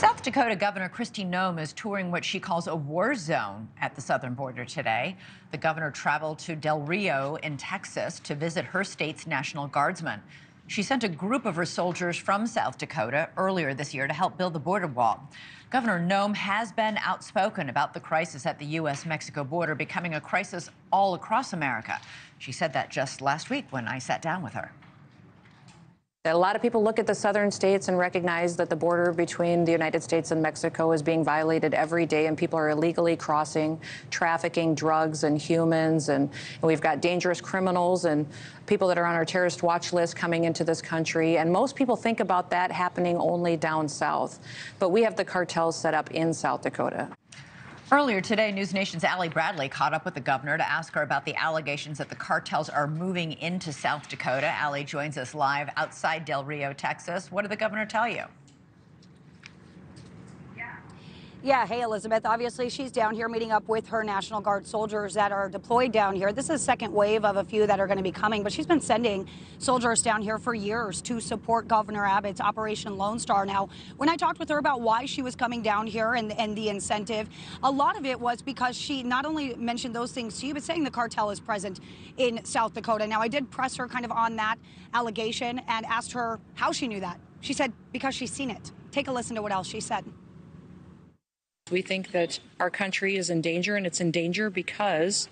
South Dakota Governor Kristi Noem is touring what she calls a war zone at the southern border today. The governor traveled to Del Rio in Texas to visit her state's National Guardsmen. She sent a group of her soldiers from South Dakota earlier this year to help build the border wall. Governor Noem has been outspoken about the crisis at the U.S. Mexico border becoming a crisis all across America. She said that just last week when I sat down with her. A lot of people look at the southern states and recognize that the border between the United States and Mexico is being violated every day, and people are illegally crossing, trafficking drugs and humans, and we've got dangerous criminals and people that are on our terrorist watch list coming into this country. And most people think about that happening only down south. But we have the cartels set up in South Dakota. Earlier today, NewsNation's Allie Bradley caught up with the governor to ask her about the allegations that the cartels are moving into South Dakota. Allie joins us live outside Del Rio, Texas. What did the governor tell you? Yeah, hey, Elizabeth. Obviously, she's down here meeting up with her National Guard soldiers that are deployed down here. This is a second wave of a few that are going to be coming, but she's been sending soldiers down here for years to support Governor Abbott's Operation Lone Star. Now, when I talked with her about why she was coming down here and the incentive, a lot of it was because she not only mentioned those things to you, but saying the cartel is present in South Dakota. Now, I did press her kind of on that allegation and asked her how she knew that. She said, because she's seen it. Take a listen to what else she said. We think that our country is in danger, and it's in danger because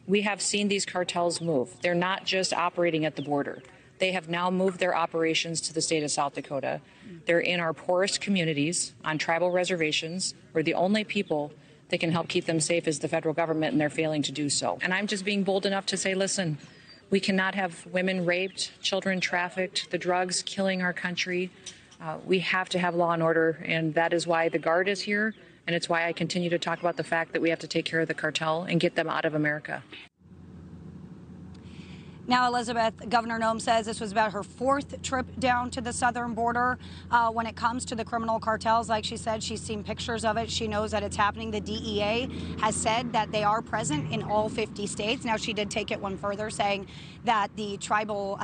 we have seen these cartels move. They're not just operating at the border. They have now moved their operations to the state of South Dakota. They're in our poorest communities on tribal reservations, where the only people that can help keep them safe is the federal government, and they're failing to do so. And I'm just being bold enough to say, listen, we cannot have women raped, children trafficked, the drugs killing our country. We have to have law and order, and that is why the Guard is here. And it's why I continue to talk about the fact that we have to take care of the cartel and get them out of America. Now, Elizabeth, Governor Noem says this was about her fourth trip down to the southern border. When it comes to the criminal cartels, like she said, she's seen pictures of it. She knows that it's happening. The DEA has said that they are present in all 50 states. Now, she did take it one further, saying that the tribal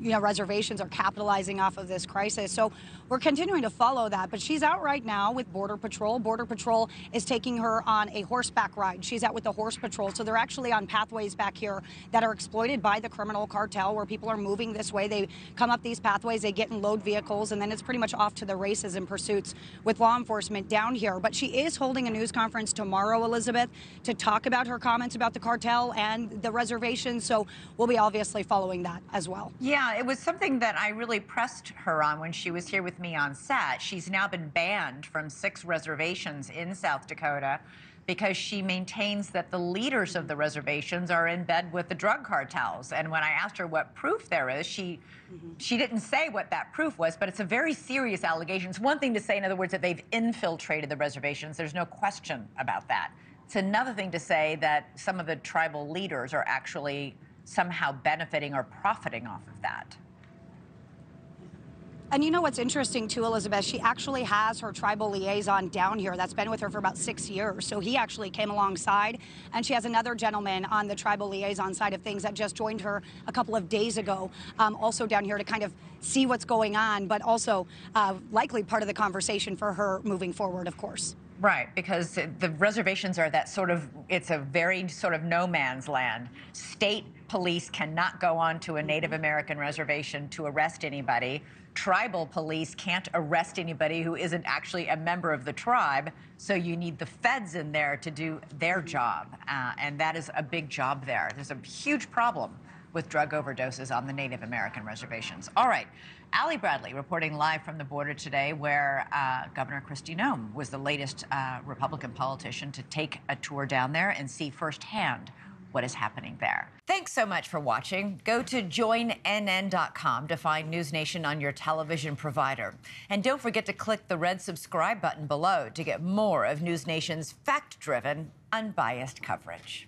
reservations are capitalizing off of this crisis. So we're continuing to follow that. But she's out right now with Border Patrol. Border Patrol is taking her on a horseback ride. She's out with the Horse Patrol. So they're actually on pathways back here that are exploited by the criminal cartel, where people are moving this way. They come up these pathways, they get in load vehicles, and then it's pretty much off to the races and pursuits with law enforcement down here. But she is holding a news conference tomorrow, Elizabeth, to talk about her comments about the cartel and the reservation. So we'll be obviously following that as well. Yeah, it was something that I really pressed her on when she was here with me on set. She's now been banned from 6 reservations in South Dakota because she maintains that the leaders of the reservations are in bed with the drug cartels. And when I asked her what proof there is, she didn't say what that proof was, but it's a very serious allegation. It's one thing to say, in other words, that they've infiltrated the reservations. There's no question about that. It's another thing to say that some of the tribal leaders are actually somehow benefiting or profiting off of that. And you know what's interesting too, Elizabeth, she actually has her tribal liaison down here that's been with her for about 6 years. So he actually came alongside, and she has another gentleman on the tribal liaison side of things that just joined her a couple of days ago, also down here to kind of see what's going on, but also likely part of the conversation for her moving forward, of course. Right, because the reservations are that sort of, it's a very sort of no man's land. State police cannot go onto a Native American reservation to arrest anybody. Tribal police can't arrest anybody who isn't actually a member of the tribe, so you need the feds in there to do their job, and that is a big job there. There's a huge problem with drug overdoses on the Native American reservations. All right, Allie Bradley reporting live from the border today, where Governor Kristi Noem was the latest Republican politician to take a tour down there and see firsthand what is happening there. Thanks so much for watching. Go to joinnn.com to find NewsNation on your television provider. And don't forget to click the red subscribe button below to get more of NewsNation's fact-driven, unbiased coverage.